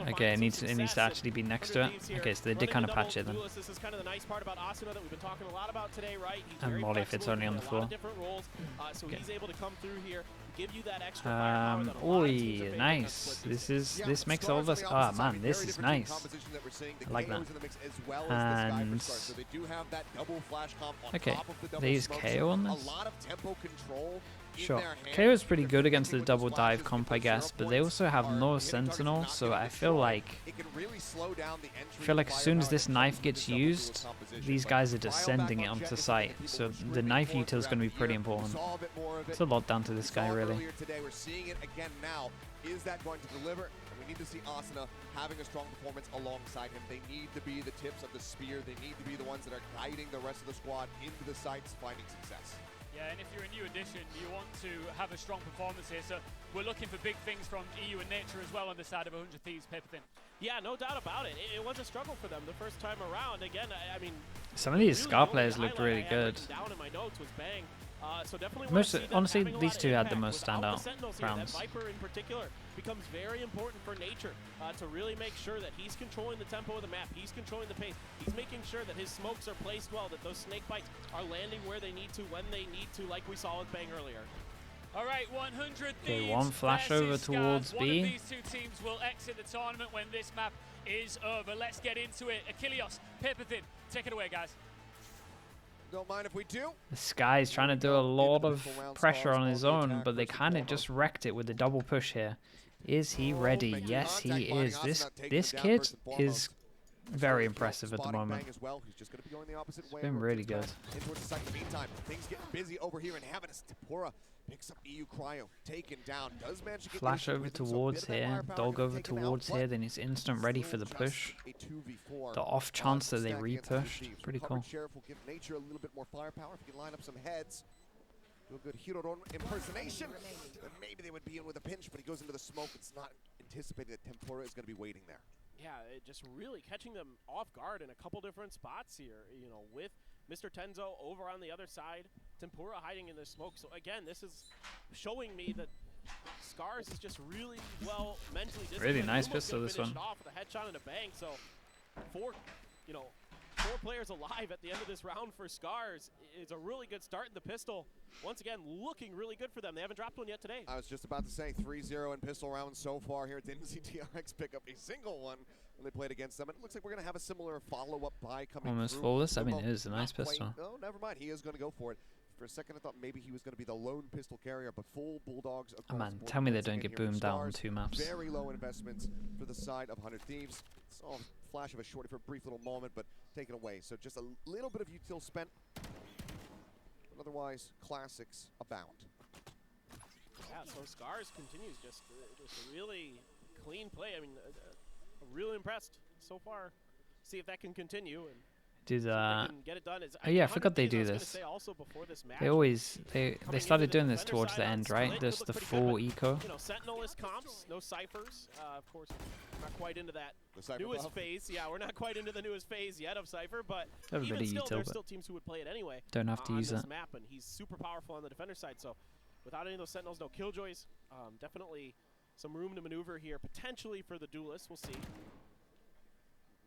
Okay, it needs to actually be next to it. Okay, so they did kind of patch it then. This is kind of the nice part about Asuna that we've been talking a lot about today, right? He's And Molly if it's only on the floor. So he's able to come through here, give you that extra firepower that a lot of teams are nice. This makes all of us. Oh man, this is nice. I like that. And okay, they use KO on this. Sure, KO is pretty good against the double dive comp, I guess, but they also have no sentinel, so I feel like as soon as this knife gets used, these guys are just sending it onto site. So the knife util is going to be pretty important. It's a lot down to this guy, really. We're seeing it again now. Is that going to deliver? We need to see Asuna having a strong performance alongside him. They need to be the tips of the spear. They need to be the ones that are guiding the rest of the squad into the sites, finding success. Yeah, and if you're a new addition, you want to have a strong performance here. So we're looking for big things from EU and Nature as well on the side of 100 Thieves, Paper Thin. Yeah, no doubt about it. It was a struggle for them the first time around. Again, I mean, some of these Scar players looked really good. Down in my notes was Bang. So definitely honestly, these two had the most standout rounds. Viper in particular becomes very important for Nature to really make sure that he's controlling the tempo of the map, he's controlling the pace, he's making sure that his smokes are placed well, that those snake bites are landing where they need to, when they need to, like we saw with Bang earlier. All right, 100 Thieves. Okay, one flash over towards Scarz. B. One of these two teams will exit the tournament when this map is over. Let's get into it. Achilles, Paper Thin, take it away, guys. Don't mind if we do. This guy's trying to do a lot of pressure on his own, but they kind of just wrecked it with the double push here. Is he ready? Yes, he is. This kid is very impressive at the moment. It's been really good. Things get busy over here in Habitus. Tempura picks up EU Cryo, taken down. Does manage to get flash over towards here, dog over towards here, then he's instant ready for the push. The off chance that they repush, pretty cool. Sheriff will give Nature a little bit more firepower if he can line up some heads. Do a good Hiroron impersonation. Then maybe they would be in with a pinch, but he goes into the smoke. It's not anticipated that Tempura is going to be waiting there. Yeah, it just really catching them off guard in a couple different spots here, you know, with Mr. Tenzo over on the other side, Tempura hiding in the smoke. So again, this is showing me that Scarz is just really well mentally disciplined. Really nice pistol, this one. Off with a headshot and a bang. So four players alive at the end of this round for Scarz. It's a really good start in the pistol. Once again, looking really good for them. They haven't dropped one yet today. I was just about to say 3-0 in pistol rounds so far here. Didn't see TRX pick up a single one when they played against them. It looks like we're going to have a similar follow-up buy coming almost through. flawless. I mean, it is a nice pistol. Oh, never mind. He is going to go for it. For a second, I thought maybe he was going to be the lone pistol carrier, but full Bulldogs. Oh man, tell me they don't get boomed down on 2 maps. Very low investments for the side of 100 Thieves. Saw a flash of a shorty for a brief little moment, but taken away. So just a little bit of util spent. But otherwise, classics abound. Yeah, so Scarz continues just a really clean play. I mean, really impressed so far. See if that can continue. And do that. Get it done. Oh yeah, I forgot they do this. They started doing this towards the end, right? This the full eco. You know, Sentinel-less comps, no ciphers. Of course, not quite into that newest phase. Yeah, we're not quite into the newest phase yet of Cypher, but even still, there's still teams who would play it anyway. Don't have to use that map, and he's super powerful on the defender side. So, without any of those Sentinels, no Killjoys. Definitely some room to maneuver here, potentially for the duelist. We'll see.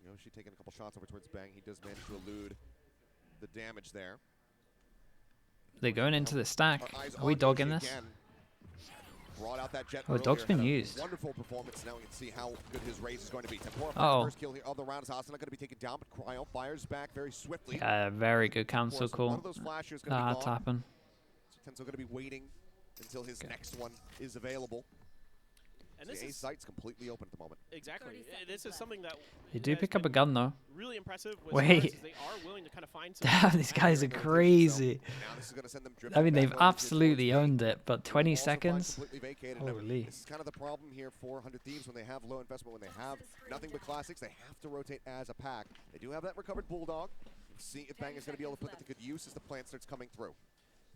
Yoshi taking a couple shots over towards Bang. He does manage to elude the damage there. They're going into the stack. Are we dogging this? Brought out that jet dog's been used. Wonderful performance. Now we can see how good his race is going to be. First kill here of the round is Asuna going to be taken down, but Cryo fires back very swiftly. Very good cancel call. One of those flashes going to be gone. Tapping. So Tenzo going to be waiting until his next one is available. And this is site's completely open at the moment. Exactly. This is something that they do pick up a gun though. Really impressive. Wait. They are willing to kind of find damn, these guys are crazy. Now this is going to send them I mean, they've absolutely owned it, but 20 seconds. Holy. This is kind of the problem here for 100 Thieves when they have low investment, when they have nothing but classics. They have to rotate as a pack. They do have that recovered Bulldog. Let's see if Bang is going to be able to put that to good use as the plan starts coming through.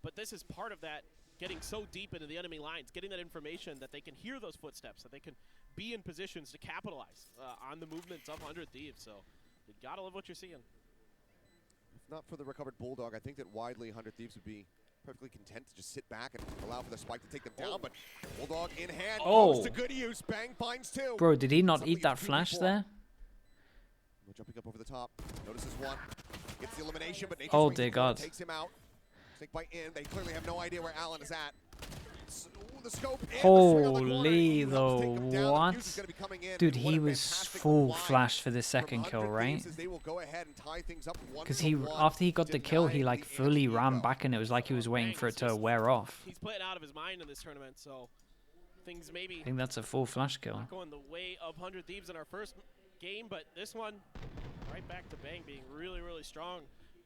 But this is part of that. Getting so deep into the enemy lines, getting that information that they can hear those footsteps, that they can be in positions to capitalize on the movements of 100 Thieves. So you gotta love what you're seeing. If not for the recovered Bulldog, I think that widely 100 Thieves would be perfectly content to just sit back and allow for the spike to take them down, but Bulldog in hand Oh. goes to good use. Bang finds 2. Bro, did he not Suddenly eat that it's flash 2v4. there? No jumping up over the top. Notices 1. Gets the elimination, but Nature's Oh, Wings dear the floor God. takes him out. Snake bite in. They clearly have no idea where Allen is at. Ooh, the scope in, the swing on the corner. Holy, He helps though, take him down. The what? fuse is gonna be coming in, Dude, and what he a was fantastic full reply flash for the from second kill, 100 right? Thieves as they will go ahead and tie things up 1 Because to he, 1, after he got the kill, he denying like the fully anti-ego. ran back, and it was like he was waiting for it to wear off. He's playing out of his mind in this tournament, so things maybe I think that's a full flash kill. not going the way of 100 Thieves in our first game, but this one, right back to Bang, being really, really strong.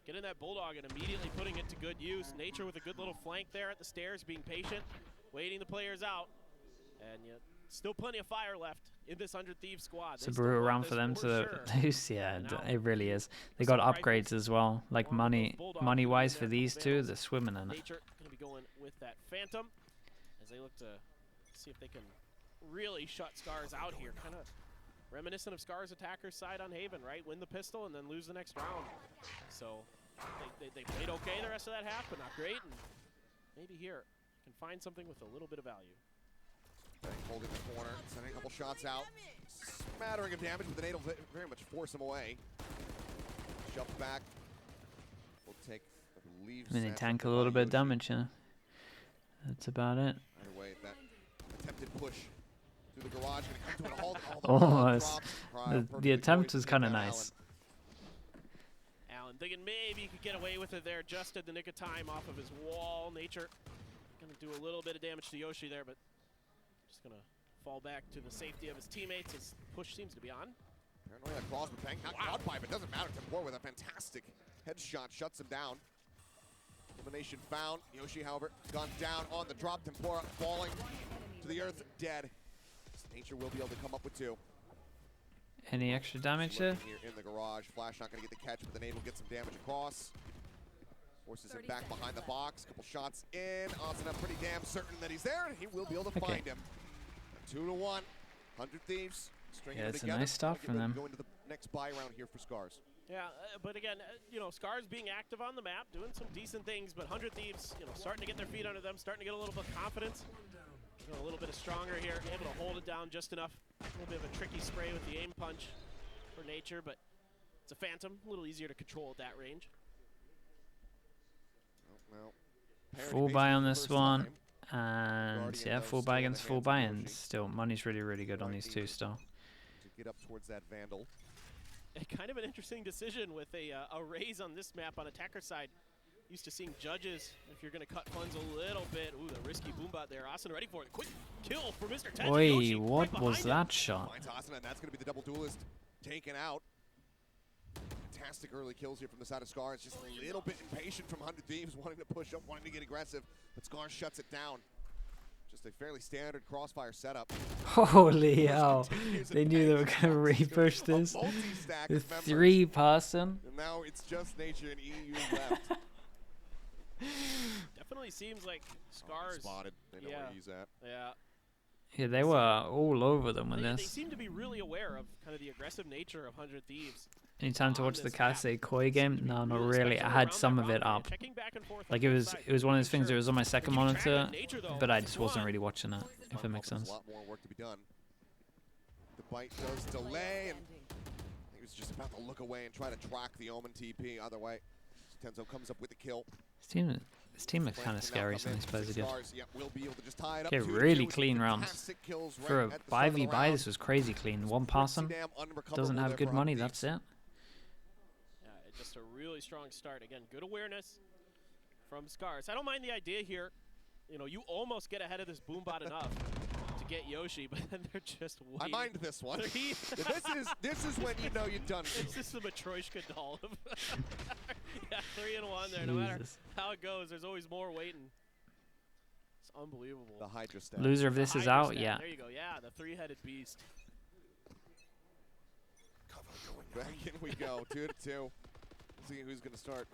Getting that Bulldog and immediately putting it to good use. Nature with a good little flank there at the stairs, being patient, waiting the players out. And yet, still plenty of fire left in this 100 Thieves squad. It's a brutal round for them to lose. Yeah, it really is. They got upgrades as well, like money-wise for these two. They're swimming in it. Nature going to be going with that Phantom as they look to see if they can really shut Scarz out here. Kind of reminiscent of Scarz attacker's side on Haven, right? Win the pistol and then lose the next round. So they played okay the rest of that half, but not great. And maybe here can find something with a little bit of value. Holding the corner, sending a couple shots out. Smattering of damage, but the nade will very much force him away. Jump back. We'll take, I believe, I mean, they tank a little bit of damage, yeah. That's about it. Either way, that attempted push through the garage gonna come to a halt. Almost. The attempt was kind of nice. Allen thinking maybe he could get away with it there just at the nick of time off of his wall. Nature gonna do a little bit of damage to Yoshi there, but just gonna fall back to the safety of his teammates. His push seems to be on. Apparently that cross with Bang out by, but doesn't matter. Tempor with a fantastic headshot shuts him down. Elimination found. Yoshi, however, gone down on the drop. Tempora falling to the earth, dead. Nature will be able to come up with 2. Any extra damage there? Here in the garage. Flash not going to get the catch, but the nade will get some damage across. Forces him back behind the box. Couple shots in. Asuna pretty damn certain that he's there, and he will be able to find him. 2 to 1. 100 Thieves. Yeah, it's a nice start from them. Go into the next buy round here for Scarz. Yeah, but again, you know, Scarz being active on the map, doing some decent things, but 100 Thieves, you know, starting to get their feet under them, starting to get a little bit of confidence. You know, a little bit of stronger here, able to hold it down just enough. A little bit of a tricky spray with the aim punch for Nature, but it's a Phantom, a little easier to control at that range. Well, full buy on this one, and yeah, full buy against full buy, and still money's really, really good on these two still. To get up towards that Vandal. Kind of an interesting decision with a raise on this map on attacker side. Used to seeing judges, if you're going to cut funds a little bit. Ooh, the risky boombot there. Asuna ready for it. Quick kill for Mr. Tenzo. Oi, what was that shot? Finds Asuna, and that's going to be the double duelist taken out. Fantastic early kills here from the side of Scarz. Just a little bit impatient from 100 Thieves, wanting to push up, wanting to get aggressive. But Scarz shuts it down. Just a fairly standard crossfire setup. Holy hell. They knew they were going to re-push this. The 3-person. And now it's just Nature and EU left. Definitely seems like Scarz. Spotted. They know where he's at. Yeah. Yeah, they were all over them with They this. seem to be really aware of kind of the aggressive nature of 100 Thieves. Any time to watch the Kase Koi game? No, not really. I had some of it up. Like it was one of those things that was on my second monitor, but I just wasn't really watching it, if it makes sense. A lot more work to be done. The bite does delay, and he was just about to look away and try to track the Omen TP. Either way, Tenzo comes up with the kill. This team looks kind of scary, so these players are good. Okay, really clean rounds. For a 5v buy, this was crazy clean. One person doesn't have good money, that's it. Just a really strong start. Again, good awareness from Scarz. I don't mind the idea here. You know, you almost get ahead of this boombot enough to get Yoshi, but then they're just waiting. I mind this one. this is when you know you've done it. This is the Matryoshka doll. Yeah, 3-1 there. No matter how it goes, there's always more waiting. It's unbelievable. The Hydra stat. Loser of this is out, yeah. There you go. Yeah, the 3-headed beast. Back in we go, 2-2. See who's going to start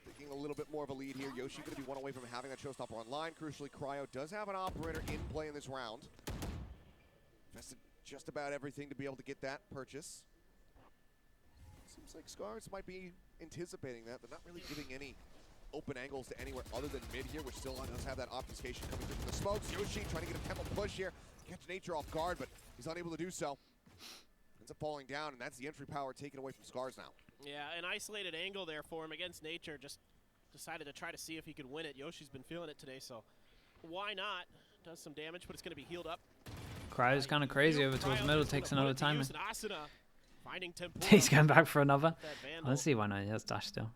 taking a little bit more of a lead here. Yoshi going to be one away from having that showstopper online. Crucially, Cryo does have an operator in play in this round. Invested just about everything to be able to get that purchase. Seems like Scarz might be anticipating that. They're not really giving any open angles to anywhere other than mid here, which still does have that obfuscation coming through from the smokes. Yoshi trying to get a tempo push here, catch Nature off guard, but he's unable to do so. Ends up falling down, and that's the entry power taken away from Scarz now. Yeah, an isolated angle there for him against Nature. Just decided to try to see if he could win it. Yoshi's been feeling it today, so why not? Does some damage, but it's going to be healed up. Cryo's kind of crazy over towards middle, takes another time. Finding He's going back for another. Let's see why not. He has dash still.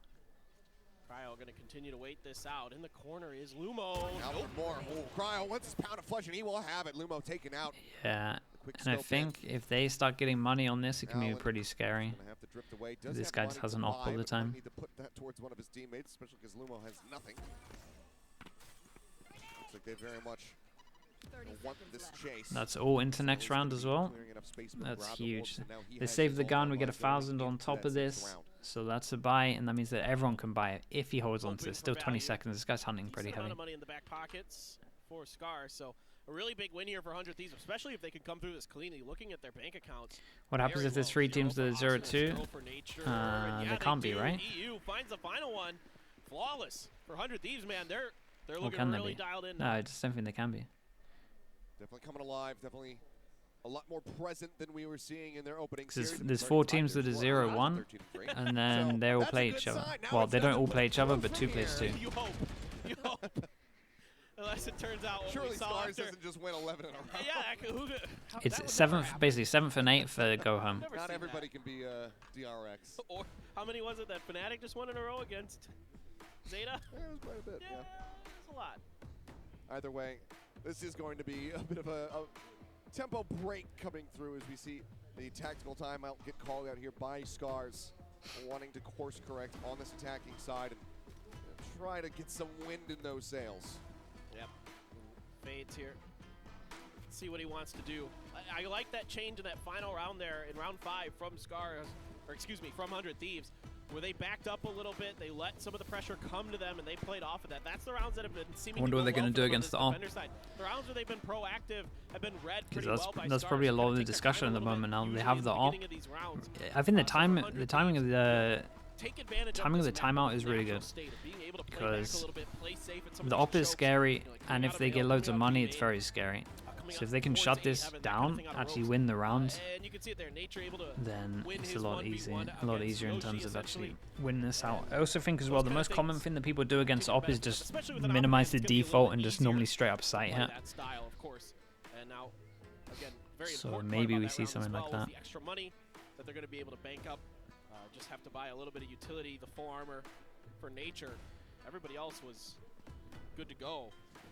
Cryo going to continue to wait this out. In the corner is Lumo. Now more. Oh, Cryo wants his pound of flesh, and he will have it. Lumo taken out. Yeah, and I think if they start getting money on this, it can be pretty scary. This guy just has an op all the time. Need to put that towards one of his teammates, especially because Lumo has nothing. Looks like they very much want this chase. That's all into next round as well. That's huge. They save the gun, we get 1,000 on top of this. So that's a buy, and that means that everyone can buy it if he holds on to it. Still 20 seconds. This guy's hunting pretty heavy. Money in the back pockets for Scarz, so a really big win here for 100 Thieves, especially if they could come through this cleanly. Looking at their bank accounts. What happens if there's 3 teams to 0-2? They can't be, right? EU finds the final one. Flawless for 100 Thieves, man. They're looking really dialed in. No, I just don't think they can be. Definitely coming alive. Definitely a lot more present than we were seeing in their opening series. There's 4 teams that are 0-1, and then they all play each other. Well, they don't all play each other, but 2 plays 2. You hope. You hope. Unless it turns out what we saw Scarz after. doesn't just win 11 in a row. Yeah, it's 7th, basically 7th and 8th for go home. Not everybody can be DRX. Or how many was it that Fnatic just won in a row against Zeta? Yeah, it was quite a bit. Yeah, it's a lot. Either way, this is going to be a bit of a tempo break coming through as we see the tactical timeout get called out here by Scarz, wanting to course correct on this attacking side and try to get some wind in those sails. Yep. Fades here. See what he wants to do. I like that change in that final round there in round 5 from Scarz, or excuse me, from 100 Thieves, where they backed up a little bit, they let some of the pressure come to them, and they played off of that. That's the rounds that have been seeming wonder to what they're going to do against the AWP. The rounds where they've been proactive have been read pretty well by that's Scarz. probably a lot of the discussion at the moment now. They have the AWP. I think the timing of the timeout is really good, because the AWP is scary, and if they get loads of money, it's very scary. So if they can shut this down, actually win the round, then it's a lot easier in terms of actually winning this out. I also think as well, the most common thing that people do against AWP is just minimize the default and just normally straight up sight hit. So maybe we see something like that. They're going to be able to bank up. Just have to buy a little bit of utility, the full armor for Nature. Everybody else was good to go.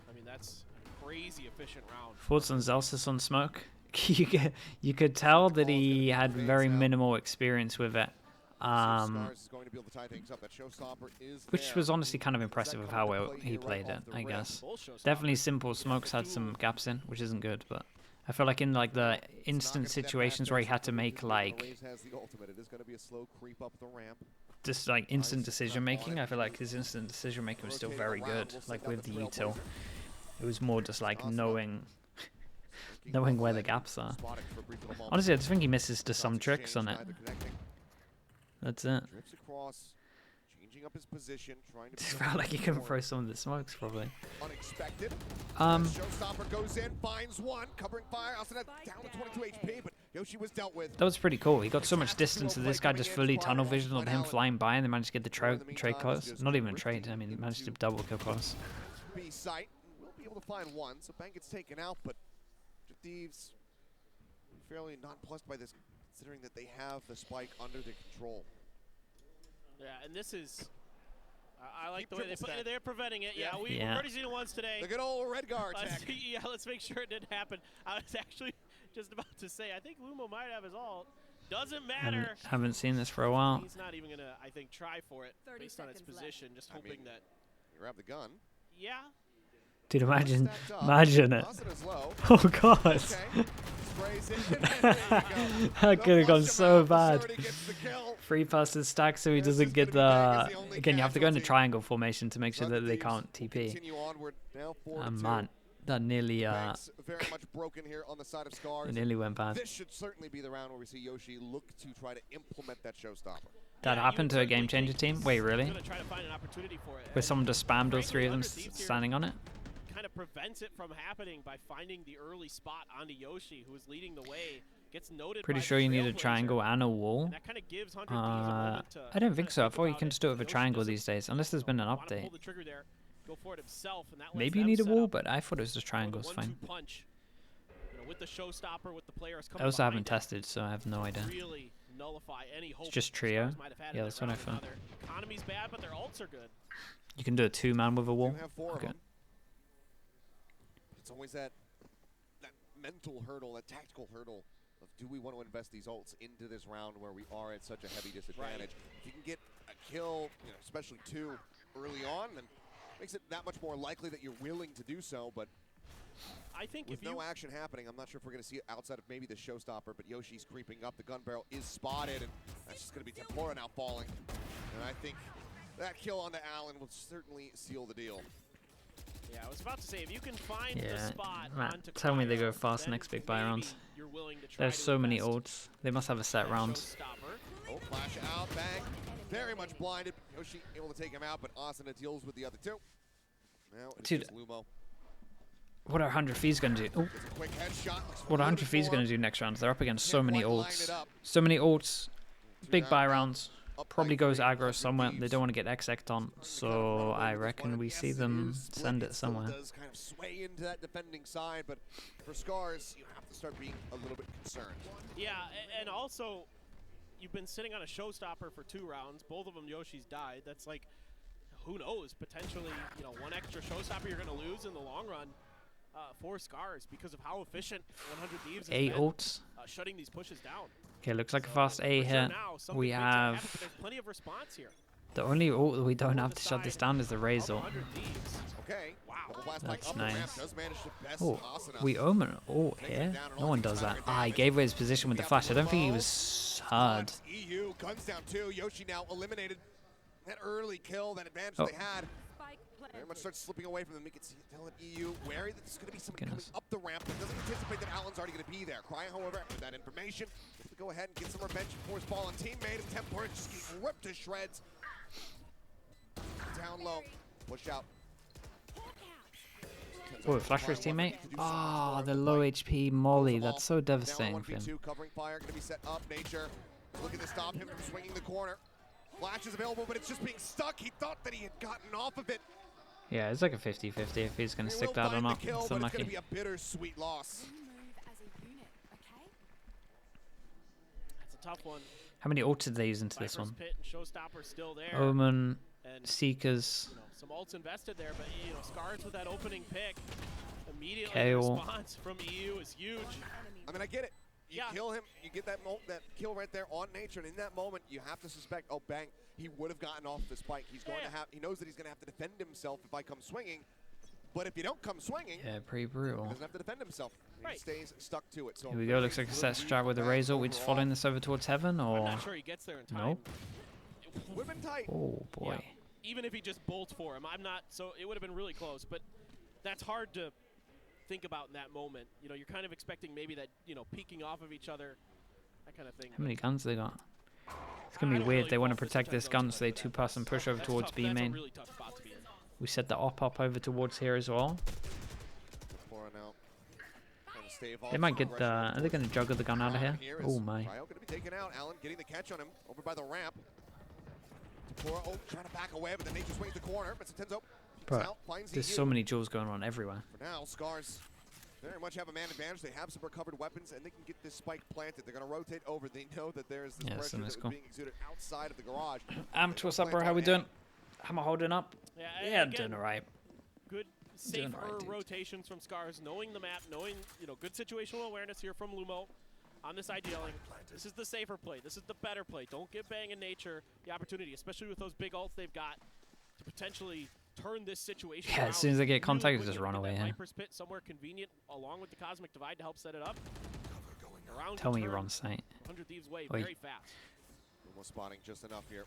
I mean, that's a crazy efficient round. Thoughts on Zelsis on smoke? You could tell that he had very minimal experience with it. Which was honestly kind of impressive of how well he played it, I guess. Definitely simple. Smokes had some gaps in, which isn't good, but I feel like in like the instant situations where he had to make like just like instant decision making, I feel like his instant decision making was still very good. Like with the util, it was more just like knowing where the gaps are. Honestly, I just think he misses just some tricks on it. That's it. Up his position, trying to felt like he couldn't throw some of the smokes, probably. Unexpected. Showstopper goes in, finds one, covering fire. Asuna down to 22 HP, but Yoshi was dealt with. That was pretty cool. He got so much distance that this guy just fully tunnel vision on him flying by, and they managed to get the trade close. Not even a trade. I mean, he managed to double kill close. B site will be able to find one, so Bang gets taken out, but Thieves fairly nonplussed by this, considering that they have the spike under their control. Yeah, and this is, I like the way they're preventing it. Yeah, we've already seen it once today. The good old Redgar attack. Yeah, let's make sure it didn't happen. I was actually just about to say, I think Lumo might have his ult. Doesn't matter. Haven't seen this for a while. He's not even going to, I think, try for it based on its position, just hoping that. You grab the gun. Yeah. Dude, imagine it. Oh god. That could have gone so bad. 3+ stack so he doesn't get the... Again, you have to go into triangle formation to make sure that they can't TP. Man, that nearly nearly went bad. This should certainly be the round where we see Yoshi look to try to implement that showstopper. that happened to a game changer team? Wait, really? Gonna try to find an opportunity for it. Where someone just spammed all Frankly, 3 of them Under Thieves here standing on it? kind of prevents it from happening by finding the early spot onto Yoshi, who is leading the way. Gets noted. Pretty by sure the you need a Trailblazer, triangle and a wall. and that kind of gives 100 Thieves a moment to I don't think so. I thought you about can just do it with a Yoshi triangle doesn't, these days, unless there's been an wanna pull update. the trigger there, go for it himself, and that lets Maybe you them need a set wall, up, but I thought it was just the triangles. 1-2 Fine. punch. You know, with the showstopper, with the players coming I also haven't behind it, tested, so I have no idea. really nullify any hope just the trio? Scarz might have had in Yeah, that that's what I round. Now thought. their economy's bad, but their ults are good. You can do a 2-man with a wall. You have 4 of Okay. them. It's always that mental hurdle, that tactical hurdle of do we want to invest these ults into this round where we are at such a heavy disadvantage. If you can get a kill, you know, especially 2 early on, then makes it that much more likely that you're willing to do so. But I think with if you no action happening, I'm not sure if we're going to see it outside of maybe the showstopper, but Yoshi's creeping up. The gun barrel is spotted, and that's just going to be Tempura now falling. And I think that kill onto Allen will certainly seal the deal. Yeah, I was about to say, if you can find the Yeah, spot Matt, onto tell me they go Cryo, fast then next big buy round. maybe you're willing to try There's to so many invest. ults. They must have a set That round. showstopper. Oh, flash out, bang. Very much blinded. Yoshi able to take him out, but Asuna deals with the other 2. Now it's Dude. just Lumo. What are 100 Fees going to do? Oh, Gets a quick headshot. Looks what are 100 Fees for going to do next round? They're up against so Can't many quite line ults. it up. So many ults. Big down, buy up rounds. by Probably goes 3, aggro 100 somewhere. They Thieves. don't want to get X-Ect on, so I reckon we see them send it somewhere. Does kind of sway into that defending side, but for Scarz, you have to start being a little bit concerned. Yeah, and also, you've been sitting on a showstopper for 2 rounds. Both of them Yoshi's died. That's like, who knows? Potentially, you know, 1 extra showstopper you're going to lose in the long run for Scarz because of how efficient 100 Thieves has 8 been, ults. shutting these pushes down. Okay, looks like a So, fast A for sure here. now, something We big's gonna happen, have... but there's plenty of response here. The only ult that we don't Over have the to shut this side down is the of Razor. 100 Thieves. Okay, Wow. double blast by That's upper ramp nice. does manage to best Oh, Asuna. we omen ult here. No one does that. Ah, he gave away his position with the flash. I don't think he was hard. EU guns down 2. Yoshi now eliminated that early kill, that advantage Oh. they had. Very much starts slipping away from them. You can see telling EU wary that there's going to be somebody coming Goodness. up the ramp, but doesn't anticipate that Allen's already going to be there. Cryo, however, with that information, gets to go ahead and get some revenge for his fallen teammate. And Tempura just getting ripped to shreds. Down low, push out. Oh, flash for his teammate. Ah, the low HP Molly. That's so Now devastating for him. 1v2 covering fire going to be set up. Nature looking to stop him from swinging the corner. Flash is available, but it's just being stuck. He thought that he had gotten off of it. Yeah, it's like a 50-50 if he's going to He stick will that or find the not. kill, It's but it's going to unlucky. be a bittersweet loss. That's a tough one. How many ults did they use into this Viper's one? Pit and Showstopper still there. Omen, and Seekers. you know, some ults invested there, but you know, Scarz with that opening pick, immediately Kale. response from EU is huge. I mean, I get it. You Yeah. kill him, you get that kill right there on Nature, and in that moment, you have to suspect, oh, bang, he would have gotten off the spike. He's going to have, he knows that he's going to have to defend himself if I come swinging. But if you don't come swinging, Yeah, pretty he brutal. doesn't have to defend himself. He Right. stays stuck to it. So Here we go. Looks like a set strat with the Razor. We're just following this over towards heaven, I'm or not sure he gets there in time. Nope. would have been tight. oh boy. Yeah. Even if he just bolts for him, I'm not. So it would have been really close, but that's hard to think about in that moment. You know, you're kind of expecting maybe that, you know, peeking off of each other, that kind of thing. How many guns they got? It's gonna be weird. They want to protect this gun, so they 2-pass and push over towards B That's a main. really tough spot to be in. We set the op up over towards here as well. Pouring out. Trying to stave off They might some get the. aggression. Are they gonna juggle the gun out of here? Here is Oh my. Cryo going to be taken out. Allen getting the catch on him over by the ramp. Tempura, oh, trying to back away, but then Nature swings the corner. But Tenzo Bro, out, finds there's EU. so many duels going on everywhere. For now, Scarz very much have a man advantage. They have some recovered weapons, and they can get this spike planted. They're going to rotate over. They know that there's this Yeah, so pressure that let's was go. being exuded outside of the garage. Amped, what's up, bro? How we doing? How am I holding up? Yeah, Yeah, I'm again, doing alright. good, Doing safer alright, dude. rotations from Scarz, knowing the map, knowing, you know, good situational awareness here from Lumo on this idealing. This is the safer play. This is the better play. Don't give Bang and Nature the opportunity, especially with those big ults they've got, to potentially turn this situation Yeah, around as soon as they get really contact, quickly. just run Get that away, yeah. Viper's Pit somewhere convenient along with the Cosmic Divide to help set it up. Around Tell me turn, you're on site. 100 Thieves way Oi. very fast. Almost spotting just enough here.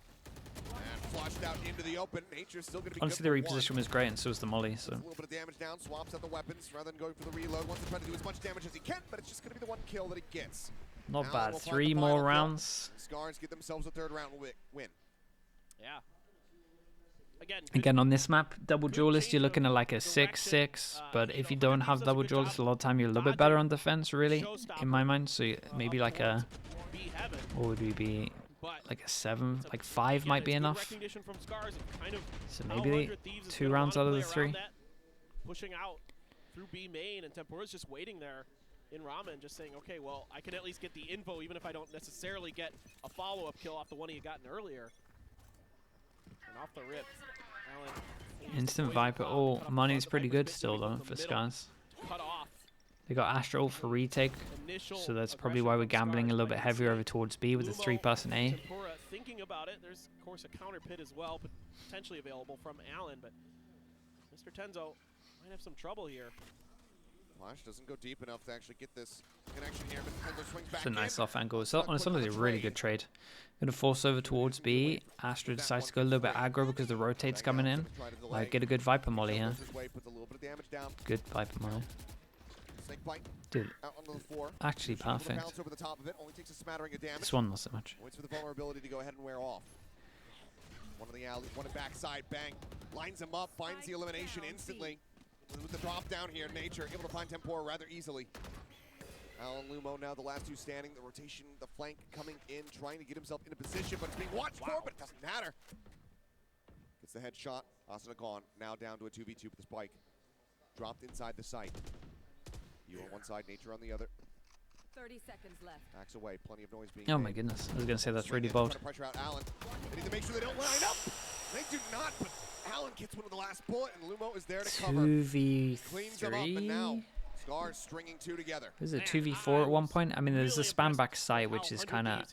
And flushed out into the open. Nature's still going to be Honestly, good the for one. reposition was great, and so was the molly. So A little bit of damage down, swaps out the weapons rather than going for the reload. Wants to try to do as much damage as he can, but it's just going to be the one kill that he gets. Not Allen bad. will find 3 the more final kill. rounds. Scarz get themselves a third round win. Yeah. Again, on this map, double good duelist, change you're looking of at like a direction. 6-6. But You if know, you don't 100 have does a double good duelist, a job lot of time you're a little bit better on dodging defense, really, in my mind. So maybe like a, B heaven, what would we be? but Like a 7, it's a- like 5 again, might be it's good enough. recognition from Scarz of kind of So how maybe 100 Thieves is 2 gonna rounds wanna out of the play around 3. that, pushing out through B main, and Tempura's just waiting there in Ramen, just saying, okay, well, I can at least get the info, even if I don't necessarily get a follow-up kill off the one he had gotten earlier. And off the rip, Allen Instant poison Viper. cloud, Oh, cut off money's the pretty Viper's good pit, still, so he though, goes for to the middle, Scarz. cut off. They got Astral for retake. Initial So that's probably aggression why we're from gambling Scarz, a little but bit I can heavier see over towards B with the Lumo 3-person A. and Tempura thinking about it. There's, of course, a counter pit as well, but potentially available from Allen, but Mr. Tenzo might have some trouble here. Flash doesn't go deep enough to actually get this connection here, but Nintendo swings back It's a nice in. off angle. It's honestly a really good trade. Gonna force over towards B. Astra decides to go a little bit aggro because the rotate's coming in. Get a good Viper molly here. Puts a little bit of damage down. Good Viper molly. Snake bite Dude, out onto the floor. actually Able to perfect. bounce over the top of it, only takes a smattering of damage. This one not so much. Waits for the vulnerability to go ahead and wear off. One in the alley, one in backside, bang. Lines him up, finds the elimination instantly. With the drop down here, Nature able to find Tempura rather easily. Alan Lumo now the last two standing. The rotation, the flank coming in, trying to get himself into position, but it's being watched for, but it doesn't matter. Gets the headshot. Asuna gone. Now down to a 2v2 with the spike. Dropped inside the site. You on one side, Nature on the other. 30 seconds left. Backs away. Plenty of noise being Oh made. my goodness. I was gonna say that's Swing really in, bold. trying to pressure out Allen. They need to make sure they don't line up. They do not, but Allen gets one of the last bullet, and Lumo is there to cover. 2v3. Cleans them up, and now Scarz stringing two together. Was it 2v4 at one point? I mean, there's a spam back site, which is kind of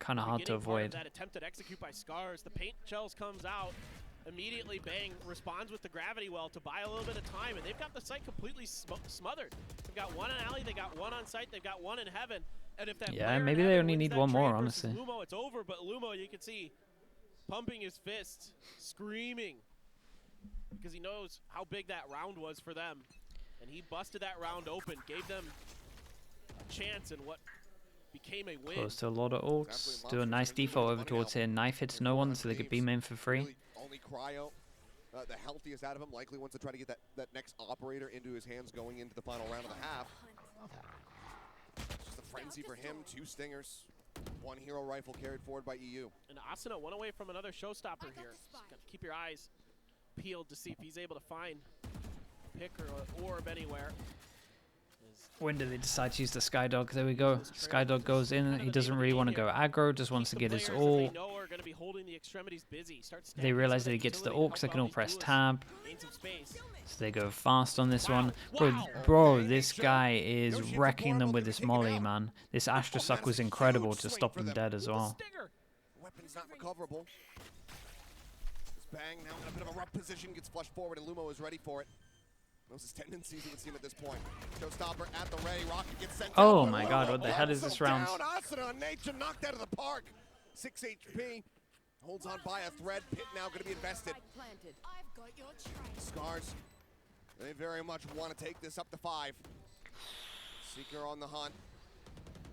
hard to avoid. That attempted execute by Scarz. The paint shells comes out. Immediately, Bang responds with the gravity well to buy a little bit of time, and they've got the site completely smothered. They've got one on alley, they got one on site, they've got one in heaven. And if that Yeah, player maybe in they heaven only wins need that one more, trade versus honestly. Lumo, it's over, but Lumo, you can see, pumping his fist, screaming, because he knows how big that round was for them. And he busted that round open, gave them a chance in what became a win. Close to a lot of orcs. Do a nice default over towards here. Knife hits no one, so they get B main for free. Really only Cryo, the healthiest out of him, likely wants to try to get that next operator into his hands going into the final round of the half. It's just a frenzy for him. 2 stingers, 1 hero rifle carried forward by EU. And Asuna one away from another showstopper here. Just gotta keep your eyes peeled to see if he's able to find a pick or an orb anywhere. When do they decide to use the Skydog? There we go. Skydog goes in. He doesn't really want to go aggro, just wants to get his all. They realize that he gets the orcs, they can all press tab. So they go fast on this one. Bro, this guy is wrecking them with this molly, man. This Astra suck was incredible to stop them dead as well. Weapon's not recoverable. This Bang now in a bit of a rough position, gets flushed forward, and Lumo is ready for it. Those his tendencies, it would seem at this point. Showstopper at the Ray. Rocket gets sent Oh down, my but god, Lumo what the hell is also this round? down. Asuna on Nature knocked out of the park. 6 HP. Holds on by a thread. Pit now going to be invested. Planted. Scarz, they very much want to take this up to 5. Seeker on the hunt.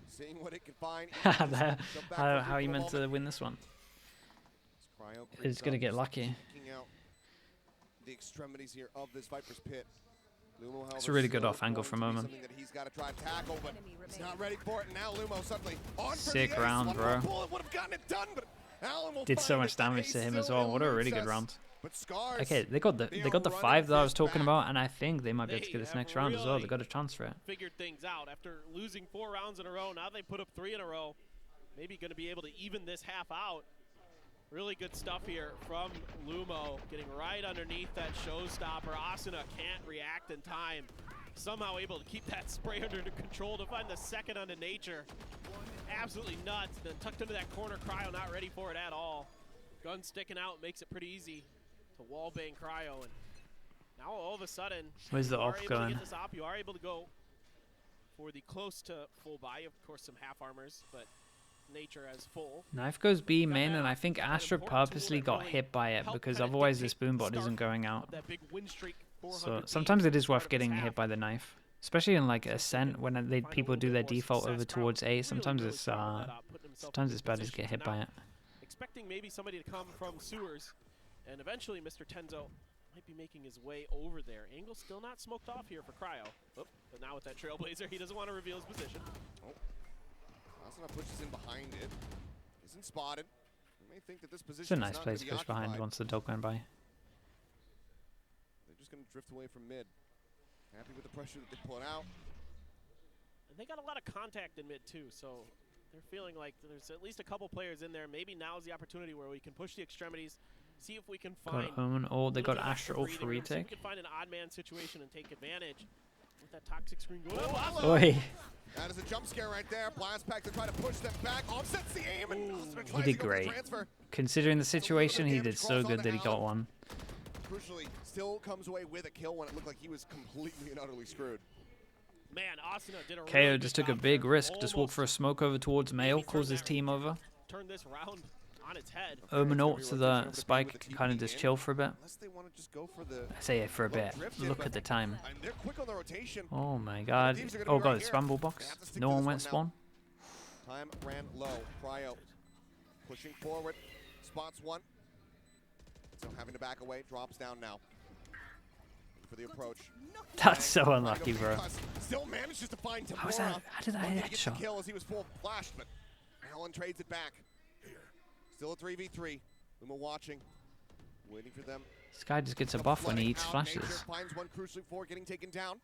Seeing what it can find. How you meant to win this one? It's gonna get lucky. Out the extremities here of this Viper's pit. Lumo, It's a really good off angle from Omen. Something that he's got to try to tackle, but he's not ready for it. Now Lumo suddenly on for Sick the ace. round, One bro. more bullet would have gotten it done, but Allen will Did so find much it. The damage ace to him as still well. What a really eludes good us. round. But Scarz, Okay, they got the they 5 that I was this talking back. about, and I think they might be able to They get this have next round as well. They really got a chance for it. figured things out after losing 4 rounds in a row. Now they put up 3 in a row. Maybe going to be able to even this half out. Really good stuff here from Lumo, getting right underneath that showstopper. Asuna can't react in time. Somehow able to keep that spray under control to find the second onto Nature. Absolutely nuts. Then tucked into that corner. Cryo not ready for it at all. Gun sticking out makes it pretty easy to wallbang Cryo. And now all of a sudden, Where's the you are off able to going? get this op. You are able to go for the close to full buy. Of course, some half armors, but Nature as full. Knife goes B main, and I think Astra purposely got hit by it because otherwise this boombot isn't going out. That big win streak, So 400 sometimes it is part worth of this getting half. hit by the knife. Especially in like Ascent when people do their default over towards A. Sometimes it's bad to get hit by it. Expecting maybe somebody to come from sewers, and eventually Mr. Tenzo might be making his way over there. Angle still not smoked off here for Cryo. Oh, but now with that Trailblazer, he doesn't want to reveal his position. Oh. Asuna pushes in behind it. Isn't spotted. You may think that this position It's a nice place to push behind once the dog went by. They're just going to drift away from mid. Happy with the pressure that they put out. And they got a lot of contact in mid too, so they're feeling like there's at least a couple players in there. Maybe now's the opportunity where we can push the extremities, see if we can find. They got Astral for retake. We can find an odd man situation and take advantage with that toxic screen going. Oi. That is a jump scare right there. Blast pack to try to push them back. Offsets the aim and He did great. Considering the situation, he did so good that he got one. Crucially, still comes away with a kill when it looked like he was completely and utterly screwed. Man, Asuna did a KO really just good took a job big there. risk. Just walked for a smoke over towards Mail, calls his team over. Turn this round on its head. Omen ult to the spike, kind of just chill for a bit. Unless they want to just go for the I say it for a bit. Look at the time. and they're quick on the rotation. Oh my god. Oh god, it's Scramble box. No one went spawn. Time ran low. Cryo pushing forward. Spots one. So having to back away. Drops down now. For the approach. That's so unlucky, bro. Still manages to find Tempura. How was that? How did that hit Get the shot? kill as he was full flashed, but Allen trades it back. Still a 3v3. Luma watching, waiting for them. This guy just gets a buff when he eats flashes. Nature finds one crucially for getting taken down.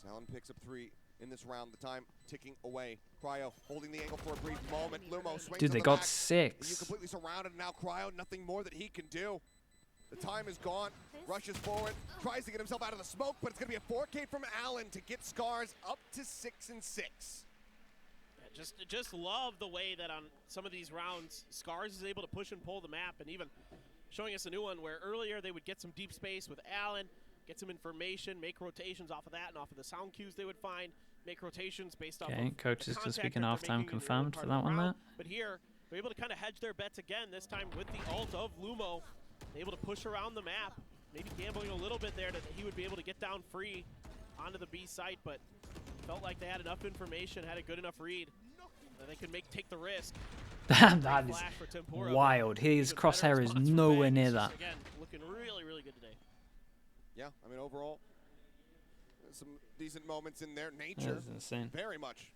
As Allen picks up 3 in this round. The time ticking away. Cryo holding the angle for a brief moment. Lumo swings. Dude, they on the got back. 6. You completely surrounded, and now Cryo, nothing more that he can do. The time is gone. Rushes forward, tries to get himself out of the smoke, but it's going to be a 4K from Allen to get Scarz up to 6 and 6. Just love the way that on some of these rounds, Scarz is able to push and pull the map, and even showing us a new one where earlier they would get some deep space with Allen, get some information, make rotations off of that and off of the sound cues they would find, make rotations based off of coaches the just contact speaking that half they're time making in the confirmed early for that one there. round. But here, they're able to kind of hedge their bets again, this time with the ult of Lumo, able to push around the map, maybe gambling a little bit there that he would be able to get down free onto the B site, but felt like they had enough information, had a good enough read that they could take the risk. That is wild. His crosshair is nowhere near that. Again, looking really, really good today. Yeah, I mean, overall, some decent moments in there. Nature, That's insane. very much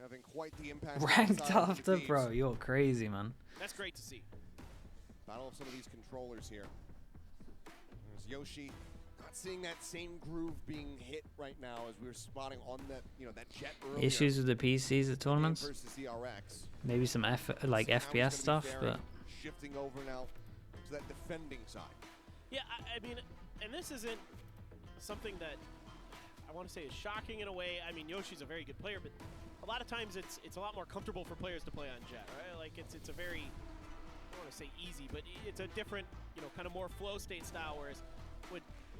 having quite the impact. Ranked inside of the after, teams. bro. You're crazy, man. That's great to see. Battle of some of these controllers here. There's Yoshi. Not seeing that same groove being hit right now as we were spotting on that, that jet earlier. Issues with the PCs at tournaments. Versus the RX. Maybe some FPS stuff, but Shifting over now to that defending side. Yeah, I mean, and this isn't something that I want to say is shocking in a way. I mean, Yoshi's a very good player, but a lot of times it's a lot more comfortable for players to play on Jet, right? Like it's a very, I don't want to say easy, but it's a different, kind of more flow state style. Whereas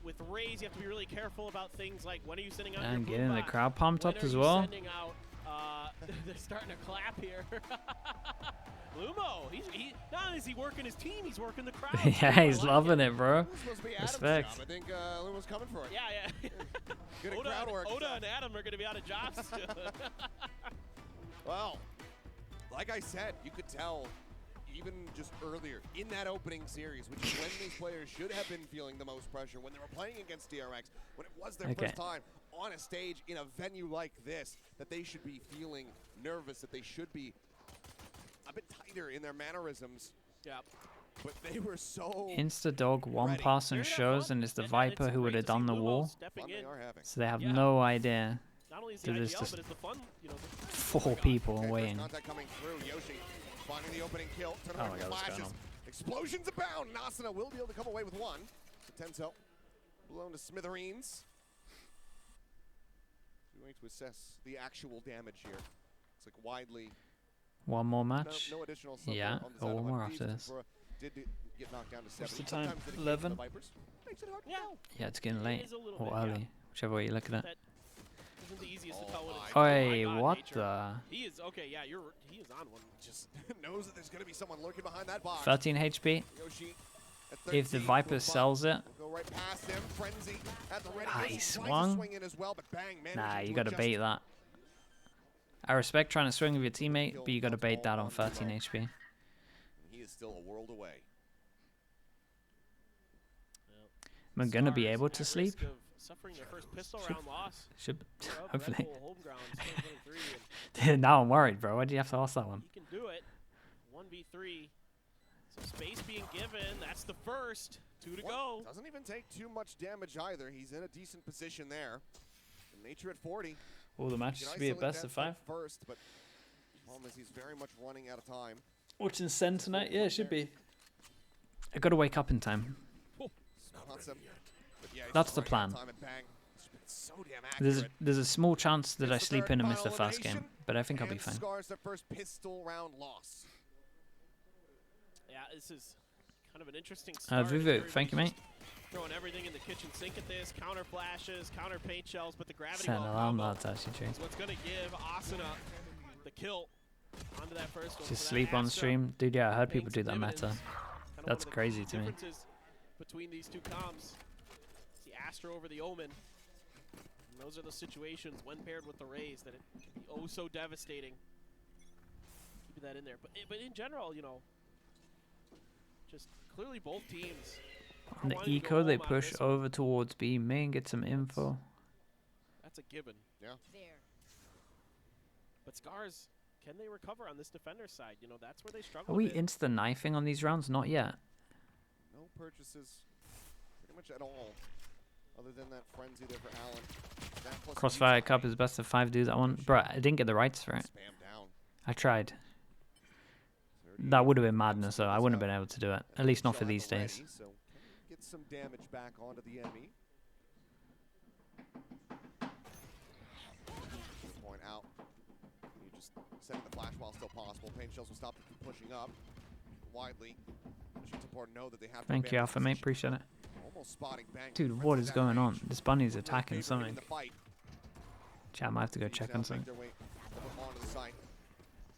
with Raze, you have to be really careful about things like when are you sending out your and blue getting the box? crowd pumped When up are as you well. Sending out, they're starting to clap here. Lumo, he not only is he working his team, he's working the crowd. Yeah, he's loving it, bro. This was supposed to be Adam's Respect. job. I think Luma's coming for it. Yeah. Good at crowd work. Oda and Adam are going to be out of jobs. Well, like I said, you could tell even just earlier in that opening series, which is when these players should have been feeling the most pressure when they were playing against DRX, when it was their first time on a stage in a venue like this, that they should be feeling nervous, that they should be a bit tighter in their mannerisms. Yeah. But they were so Insta-dog one ready. pass and shows, and it's the Viper who would have done the wall. Fun they are having. So they have no idea. Not only is the Dude, it's IGL, just but it's the fun, 4 people Okay, waiting. first contact coming through. Yoshi finding the opening kill. Turn Oh around my with God, what's flashes. going on? Explosions abound. Nasuna will be able to come away with one. So Tenzo blown to smithereens. We're going to assess the actual damage here. It's like widely. One more match. No additional support Yeah, on the side one of more One after Piece. this. Tempura did get knocked down to 7. What's the time? Sometimes dedication 11? to the Vipers makes it hard to Yeah. tell. Yeah, it's getting late. is a little Or bit, yeah. early. Whichever way you look at it. That isn't the easiest to tell when it's. Oi, Oh my God, what Nature. the? He is okay. Yeah, he is on one. Just knows that there's going to be someone lurking behind that box. 13 HP. Yoshi If the Viper sells it, Go right past him. Frenzy at the ready. he Tries to swung. swing in as well, but bang, Nah, managing you to gotta adjust. bait that. I respect trying to swing with your teammate, but you gotta bait that on 13 HP. He is still a world away. Am I gonna be Scarz able at to risk sleep? of suffering their first pistol round loss. Should, Red hopefully. Bull homeground, 23, and Now I'm worried, bro. Why do you have to ask that one? he can do it. 1v3. Some space being given. That's the first. 2 to go. Doesn't even take too much damage either. He's in a decent position there. The nature at 40. All the matches should be a best of 5. First, but the problem is he's very much running out of time. Watching Sen tonight? Yeah, it should be. I gotta wake up in time. Spots him. But yeah, he's That's the running out of plan. time and bang. It's been so damn accurate. There's a small chance that I It's the sleep third in and miss the final first game, elimination, but I think I'll be and fine. Scarz their first pistol round loss. Yeah, this is kind of an interesting start. Vivu, thank you, mate. Throwing everything in the kitchen sink at this. Counter flashes, counter paint shells, but the gravity Set an well alarm, combo that's actually true. is what's going to give Asuna the kill onto that first one. Just So that sleep on Astra stream. Dude, yeah, I heard paying people do some that dividends. meta. Kind of That's one of the crazy key to me. differences between these two comms. It's the Astra over the Omen. And those are the situations when paired with the Rays that it can be oh so devastating. Keeping that in there. But in general, you know, just clearly both teams On the wanting to go eco, they home on push this one. over towards B main, get some info. That's a given. There. But Scarz, can they recover on this defender side? You know, that's where they Are struggle. we a bit. insta knifing on these rounds? Not yet. No purchases pretty much at all. Other than that frenzy there for Allen. That plus Crossfire Utah. Cup is best of 5. Do that one, bro. I didn't get the rights for it. Spam down. I tried. 30 That would have been madness, though. I wouldn't have been able to do it. At least not for shot these already, days. So can we get some damage back onto the enemy. Point out. You just setting the flash while still possible. Pain shells will stop them from pushing up widely. Should support know that they have to Thank you, abandon Alpha Mate. position. Appreciate it. Almost spotting bang. Dude, Frenzy's what is out of going on? range. This bunny's Really attacking favored in something. the fight. Chat, I might have to go Teams check now on make something. their way over onto the site.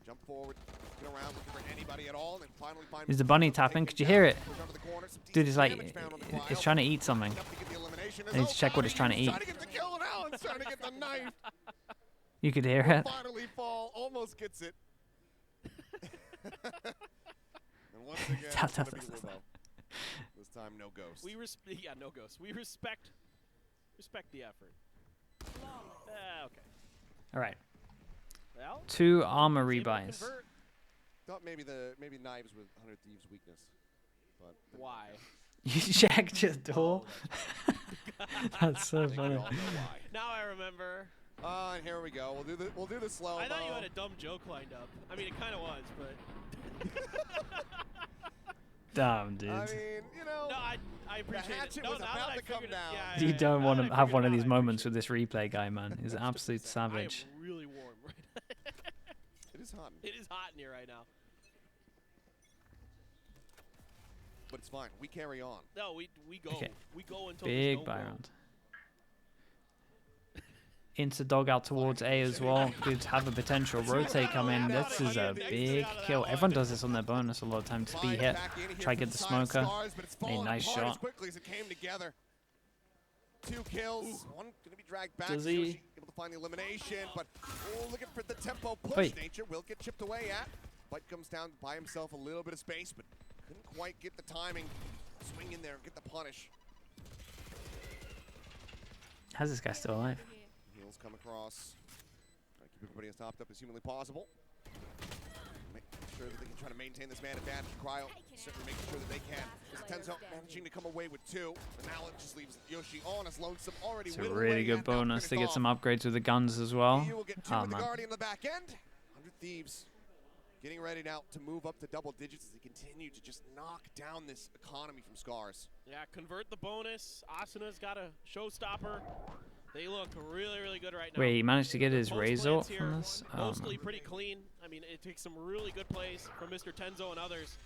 Jump forward, get around, looking for anybody at all, and finally find Is the bunny tapping? Could you hear it? Goes onto the corner, some Dude, decent it's like, damage found on the it's Cryo. trying to eat something. Enough to get the elimination. I need to check what it's trying to eat. Trying to get the kill, and Allen's trying to get the knife. You could hear it. Finally fall, almost gets it. And once again, it's gonna be Lubo. This time, no ghost. Yeah, no ghost. We respect the effort. Okay. All right. Well, 2 armor able to rebuys. convert. Thought maybe knives were 100 Thieves' weakness, but Why? You checked your door? That's so I think we funny. all know why. Now I remember. And here we go. We'll do the slow. I thought you had a dumb joke lined up. I mean, it kind of was, but Damn, dude. I mean, you know. no, I appreciate it. hatchet No, was now about that I to come figured down. it, You don't now want that to I have figured one it of out, these I moments with appreciate this replay guy, man. He's an absolute it. I savage. am really warm right now. It is hot, It is hot in here right now. but it's fine. We carry on. No, we go. Okay. We go until Big there's no buy go. round. Into dog out towards A as well. Dude, have a potential rotate come in. This is a big kill. Everyone does this on their bonus a lot of times. To be Flying hit. back in here Try from get the side of smoker. Scarz, but it's A falling nice apart as shot. quickly as it came together. 2 kills. One gonna be dragged back. Does he? Yoshi able to find the elimination, but looking for the tempo push. Wait. Nature will get chipped away at. Bite comes down by himself a little bit of space, but couldn't quite get the timing. Swing in there and get the punish. How's this guy still alive? Heels come across. Try to keep everybody as topped up as humanly possible. Make sure that they can try to maintain this man advantage. Cryo certainly making sure that they can. Tenzo managing to come away with 2. And now it just leaves Yoshi on as Lonesome already It's a whittled really away good and now bonus to finished get some off. upgrades with the guns as well. You will get 2 Oh, with the man. Guardian on the back end. 100 Thieves getting ready now to move up to double digits as they continue to just knock down this economy from Scarz. Yeah, convert the bonus. Asuna's got a showstopper. They look really, really good right now. Wait, he managed to get his Post razor plants here, from this? Oh, mostly man. pretty clean. I mean, it takes some really good plays from Mr. Tenzo and others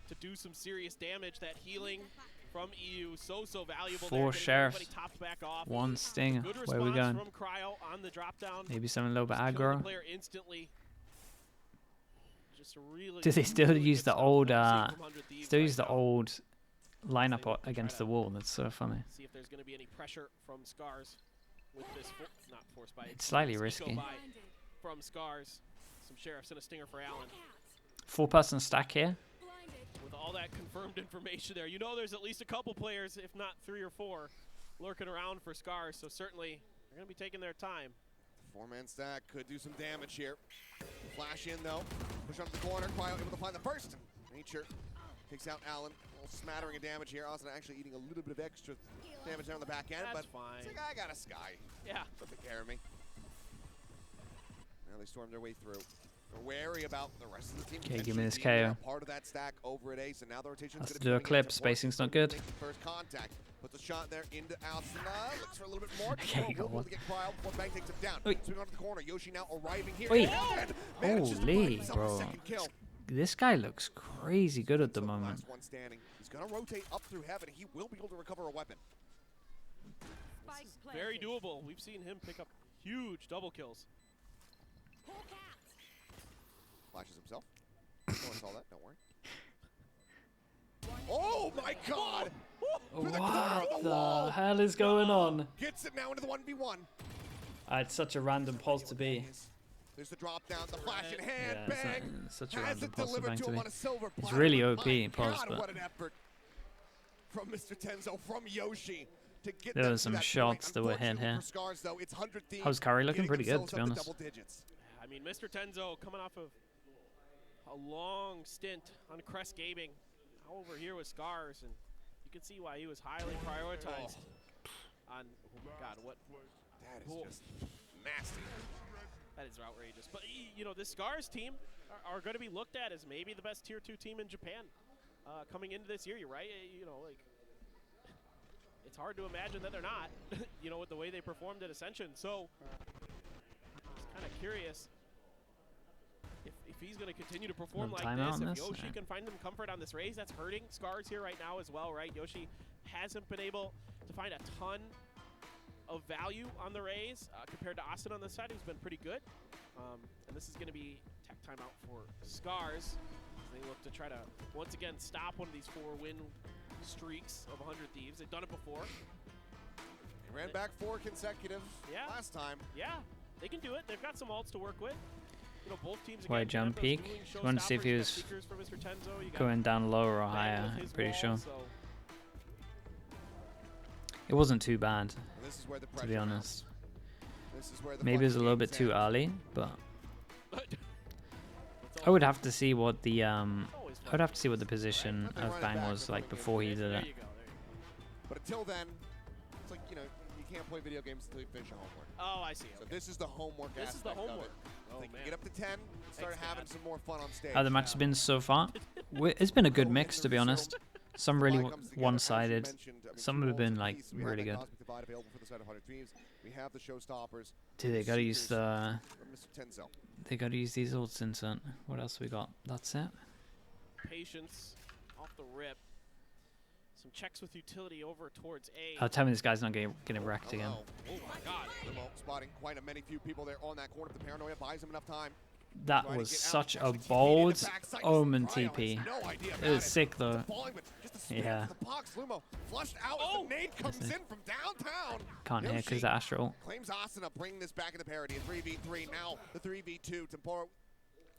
to do some serious damage. That healing from EU so valuable. 4 there, getting sheriffs, everybody topped back off. 1 stinger. Good Where are we response going? from Cryo on the drop down. Maybe something a little bit Killing the aggro. player instantly. Just really, Do they still really use good the stuff old, that we're seeing from 100 Thieves Still right use the now. old line up against the wall. That's so funny. See if there's going to be any pressure from Scarz with this. Not force by. It's slightly risky. From Scarz. Some sheriffs and a stinger for Allen. 4-person stack here. With all that confirmed information there, you know there's at least a couple players, if not 3 or 4, lurking around for Scarz. So certainly they're going to be taking their time. 4-man stack could do some damage here. Flash in though. Push up the corner. Cryo able to find the first. Nature takes out Allen. A little smattering of damage here. Asuna actually eating a little bit of extra damage there on the back end. That's but fine. It's like, I got a Sky. Yeah. Don't take care of me. Now they storm their way through. They're wary about the rest of the team. Okay, give me this being, KO. part of that stack over at Ace, and now the rotation's Has going to do a clip. Spacing's not good. First contact. Puts a shot there into Asuna. Looks for a little bit more. Okay, got one. To get Cryo before Bang takes him down. Wait. Swing onto the corner. Yoshi now arriving here. Wait. And manages to find Holy, himself a bro. second kill. This guy looks crazy good at the So moment. last one standing. He's going to rotate up through heaven. He will be able to recover a weapon. Spike Very planted. doable. We've seen him pick up huge double kills. Flashes himself. No one saw that. Don't worry. Oh my God! Through the corner of What the wall. the hell is going on? Gets it now into the 1v1. It's such a random pulse to be. There's the drop down, the flash in hand, Yeah, it's bang. not- it's such a Has random it pulse delivered thing to to him be. on a silver It's platter. really My OP pulse, God, but what an effort from Mr. Tenzo, from Yoshi to get there them was to some that shots point. that were hit Unfortunately here. for Scarz, though, it's 100 Thieves How's Curry looking? getting Pretty good, themselves to be up honest. double digits. I mean, Mr. Tenzo coming off of a long stint on Crest Gaming. Now over here with Scarz, and you can see why he was highly prioritized on, God, what? That is Cool. just nasty. That is outrageous. But, you know, this Scarz team are going to be looked at as maybe the best Tier 2 team in Japan coming into this year. You're right. You know, like, it's hard to imagine that they're not, you know, with the way they performed at Ascension. So, just kind of curious if he's going to continue to perform No like timeout this. on If this? Yoshi Yeah. can find him comfort on this raise, that's hurting Scarz here right now as well, right? Yoshi hasn't been able to find a ton of value on the raise compared to Austin on this side, who's been pretty good. And this is going to be tech timeout for Scarz as they look to try to once again stop one of these 4-win streaks of 100 Thieves. They've done it before. He ran back 4 consecutive Yeah. last time. Yeah, they can do it. They've got some ults to work with. You know, both teams Why again, jump have those peak? dueling Just wanted to see if he showstoppers. You got was Seekers for Mr. Tenzo. You got going down lower or Bang higher. with I'm his pretty wall, sure. so It wasn't too bad, And this is where the to pressure be mounts. honest. This is where the Maybe it was a fun little bit games too end. early, but It's I would have to see what the always I fun. would have to see what the position Right, but they of run it Bang back, was they're like putting it before he in. did There it. you go. But until then, it's like, you know, you can't play video games until you finish your homework. Oh, I see. So Okay. this is the homework This is the aspect of homework. it. Oh, They can man. get up to 10, start Thanks, having Dad. some more fun on stage. How the match has been so far? It's been a good mix, to be honest. Some really Supply comes together, as you one-sided. mentioned. I mean, Some 2 have ults been apiece. like We have really that good. Cosmic Divide available for the side of 100 Thieves. We have the showstoppers Dude, they gotta use Seekers the from Mr. Tenzo. they gotta use these ults instant. What else we got? That's it. Patience off the rip. Some checks with utility over towards A. Oh, tell me this guy's not getting wrecked again. Hello. Oh my God. Limo spotting quite a many few people there on that corner. If the paranoia buys him enough time. That Trying to was get out, such a actually TP'd bold in the backside. omen Cryo TP. has no idea It about was sick though. Falling, but just a spin Yeah. to the box. Lumo flushed out Oh! as the nade comes in from downtown. Can't hear because Yoshi the Astral. claims Asuna, bringing this back into parity. A 3v3 now. The 3v2. Temporo.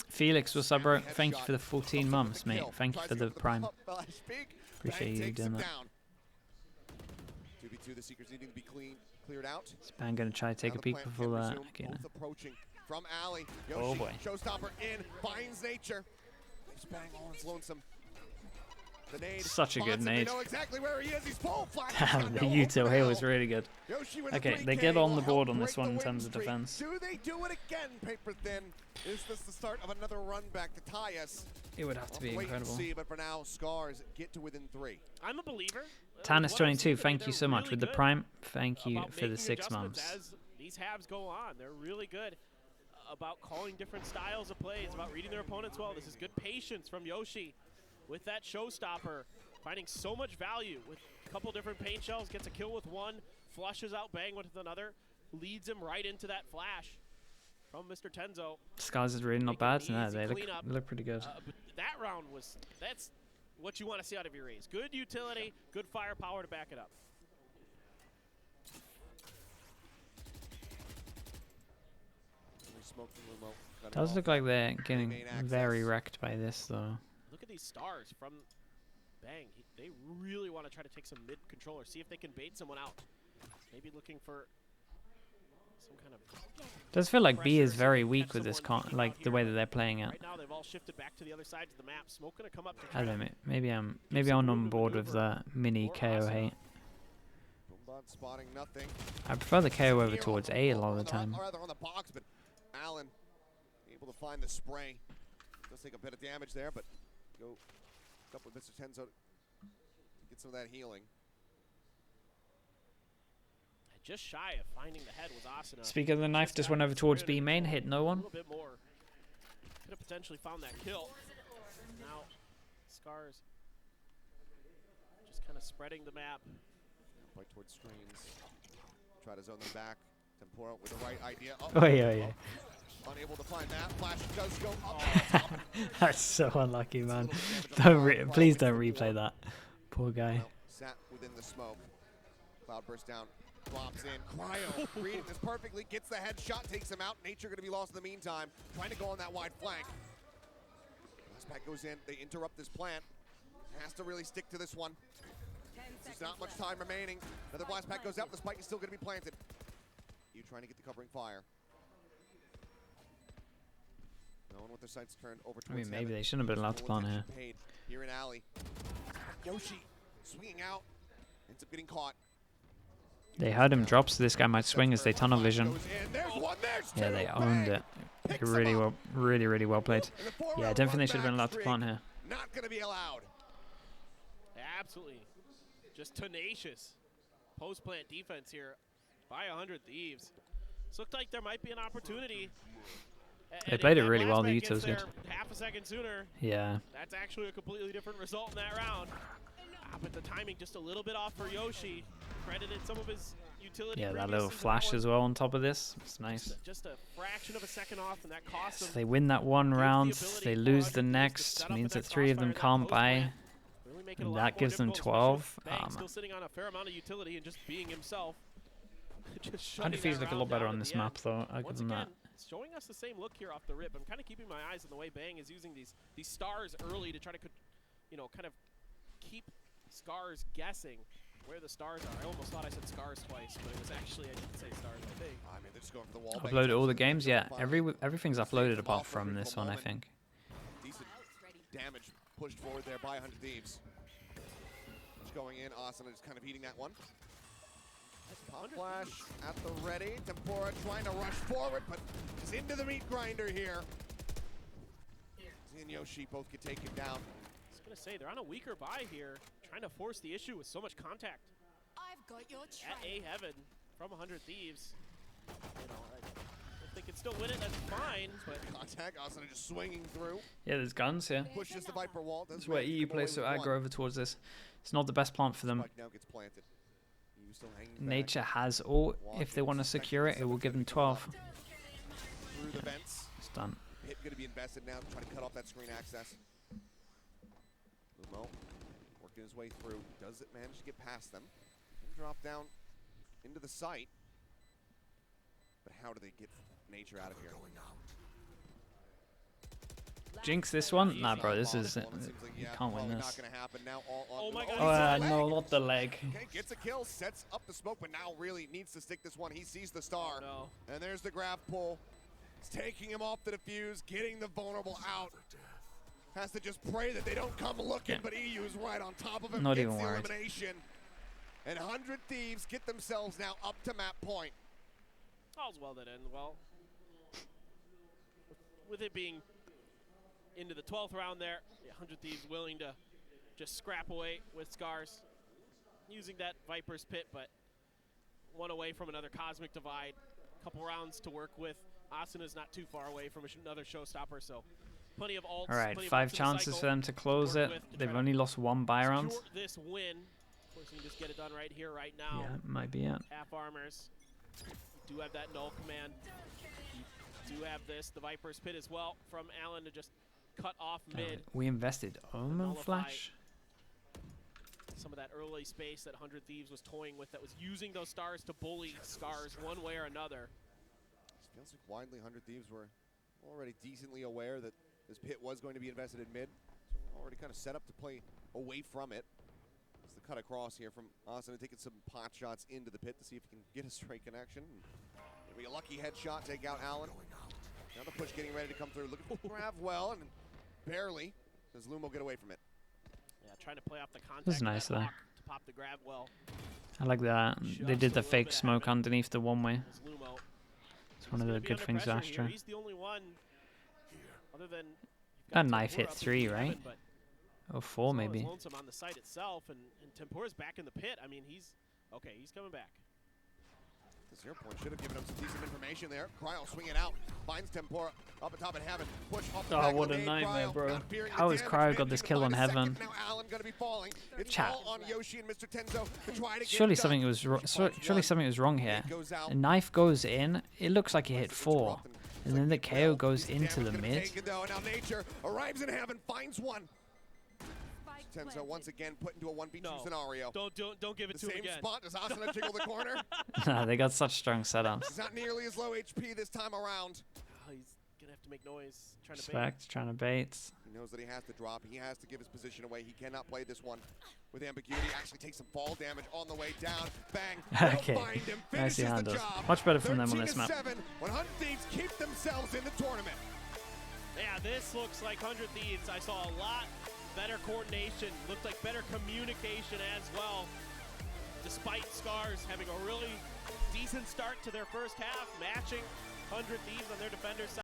Felix, what's up, bro? Headshot. Thank you for the 14 Comes up months, with the mate. kill. Thank you Tries for to the get prime. flash peek. Appreciate Bang you takes doing him that. down. 2v2. The Seekers needing to be cleared out. Is Bang gonna try to take Now a the peek plant before can that? resume. Okay, Both approaching from Alley. Oh, Yoshi, boy. showstopper in, finds Nature. Leaves Bang all his lonesome. The nade. Such a good spots him. They nade. know exactly where he is. He's full flash. Damn, the Util here was really good. Yoshi with a Okay, 3K they get on will the help board on this break one in the terms win of streak. defense. Do they do it again, Paper Thin? Is this the start of another run back to tie us? It would have to We'll be wait incredible. and see, but for now, Scars get to within 3. I'm a believer. Tannis What I've 22, seen, I mean, thank you they're so much really with the good prime. Thank you about for the making 6 adjustments months. As these halves go on, they're really good about calling different styles of play. It's about reading their opponents well. This is good patience from Yoshi with that showstopper, finding so much value with a couple different paint shells. Gets a kill with one, flushes out Bang with another, leads him right into that flash from Mr. Tenzo. Scarz is really not Making an bad. No, easy they cleanup. look pretty good. But that round was what you want to see out of your A's. Good utility, good firepower to back it up. Does look like they're getting very wrecked by this, though. Look at these stars from Bang. They really want to try to take some mid control or see if they can bait someone out. Maybe looking for some kind of. Does feel like B is very weak with this like the way that they're playing it. Right now they've all shifted back to the other side of the map. Smoke gonna come up to I don't know. Maybe I'm on board with the mini KO hate. Spotting nothing. I prefer the KO over towards A a lot of the time. Rather on the box, but Allen able to find the spray. Does take a bit of damage there, but go a couple of Mr. Tenzo to get some of that healing. Just shy of finding the head was Asuna. Speaker of the knife just went over towards B main, hit no one. A little bit more. Could have potentially found that kill. Now, Scarz just kind of spreading the map. Right towards screens. Try to zone them back. Tempura with the right idea. Oh yeah. Unable to find that. Flash does go up. That's so unlucky, man. Please don't replay that. Poor guy. Sat within the smoke. Cloud bursts down. Flops in. Cryo reading this perfectly. Gets the headshot. Takes him out. Nature going to be lost in the meantime. Trying to go on that wide flank. Last pack goes in. They interrupt this plant. Has to really stick to this one. There's not much time remaining. Another blast pack goes out. The spike is still going to be planted. You trying to get the covering fire. No one with their sights turned over towards I mean, maybe heaven. they shouldn't have been allowed to plant here. Paid here in alley. Yoshi swinging out. Ends up getting caught. They heard him drop, so this guy might swing as they tunnel vision. There's one, there's Yeah, they owned it. Really well played. Yeah, I don't think they should have been allowed to plant here. Not going to be allowed. Absolutely. Just tenacious post-plant defense here by 100 Thieves. This looked like there might be an opportunity. They played it really well. The Uto was good. Half a second sooner. Yeah. That's actually a completely different result in that round. But the timing just a little bit off for Yoshi. Credited some of his utility. Yeah, that little flash as well on top of this. It's nice. Just a fraction of a second off, and that cost them. So they win that one round. They lose the next. Means that 3 of them can't buy. And that gives them 12. Still sitting on a fair amount of utility and just being himself. Kind of feels like a lot better on this map, though. I'll give them that. Showing us the same look here off the rip. I'm kind of keeping my eyes on the way Bang is using these stars early to try to, kind of keep Scarz guessing where the stars are. I almost thought I said Scarz twice, but it was actually, I didn't say stars, I think. I mean, they're just going for the wall. Uploaded all the games? Yeah, everything's uploaded apart from this one, I think. Decent damage pushed forward there by 100 Thieves. Just going in, Asuna just kind of eating that one. Pop flash at the ready. Tempura trying to rush forward, but is into the meat grinder here. Z and Yoshi both get taken down. I was going to say, they're on a weaker buy here, trying to force the issue with so much contact. I've got your At A Heaven from 100 Thieves. If they can still win it, that's fine. But Contact, Asuna just swinging through. Yeah, there's guns here. Pushes the Viper wall. That's where EU plays so aggro over towards this. It's not the best plant for them. Spike now gets planted. EU still hanging back. Nature has all. If they want to secure it, it will give them 12. Through the vents. It's done. Hit going to be invested now to try to cut off that screen access. Lumo working his way through. Does it manage to get past them? And drop down into the site. But how do they get Nature out of here? Jinx this one? Nah, bro, this is... You can't win this. Not gonna happen. Now all Oh my God. Oh, no, not the leg. Okay, gets a kill, sets up the smoke, but now really needs to stick this one. He sees the star. Oh, no. And there's the grab pull. It's taking him off the defuse, getting the vulnerable out. Has to just pray that they don't come looking, Yeah. but EU's right on top of him. Not Gets even the worried. elimination. And 100 Thieves get themselves now up to map point. All's well that ends well. With it being into the 12th round there, 100 Thieves willing to just scrap away with Scarz. Using that Viper's Pit, but one away from another Cosmic Divide. Couple rounds to work with. Asuna's not too far away from another showstopper, so plenty of ults. All right, plenty of 5 ults in the chances cycle for them to close work it. with to They've try only to lost 1 buy round. secure this win. Of course, we can just get it done right here, right now. Yeah, might be it. Half armors. You do have that null command. You do have this, the Viper's Pit as well, from Allen to just cut off mid. We invested Omen Nullify Flash? some of that early space that 100 Thieves was toying with, that was using those stars to bully Scarz one way or another. It feels like widely 100 Thieves were already decently aware that this pit was going to be invested in mid. So we're already kind of set up to play away from it. It's the cut across here from Asuna, taking some pot shots into the pit to see if he can get a straight connection. Maybe a lucky headshot, take out Allen. Now the push getting ready to come through. Looking to grab well, and barely does Lumo get away from it. Yeah, trying to play off the contact. This is nice of that though. hawk to pop the grab well. I like that. They did the fake smoke underneath the one-way. As Lumo. It's one of the good things last year. He's the only one, other than That knife hit 3, right? Oh, 4 maybe. Lonesome on the site itself, and Tempura's back in the pit. I mean, he's coming back. The 0 point should have given him some decent information there. Cryo swinging out, finds Tempura up atop in heaven. Push off the Oh, back what of a the nightmare, Cryo, bro. not fearing the How has damage. Cryo Maybe got this to kill find on a second. heaven? Now Allen gonna be falling. It's Chat. all on Yoshi and Mr. Tenzo to try to get Surely it something done. was wrong here. It goes out. The knife goes in. It looks like it hit 4, and then the KO goes into the mid. Take it though, and now Nature arrives in heaven, finds one. Spike Tenzo planted. once again put into a 1v2 No. scenario. Don't give it The to him same again. spot, does Asuna jiggle the corner? Nah, they got such strong setups. He's not nearly as low HP this time around. Oh, he's gonna have to make noise trying to bait. Respect, trying to bait. He knows that he has to drop. He has to give his position away. He cannot play this one with ambiguity. Actually takes some fall damage on the way down. Bang. Okay. Will find him. Nicely Finishes the handled. job. Much better from them on this map. 13-7. 100 Thieves keep themselves in the tournament. Yeah, this looks like 100 Thieves. I saw a lot better coordination. Looked like better communication as well. Despite Scarz having a really decent start to their first half, matching 100 Thieves on their defender side.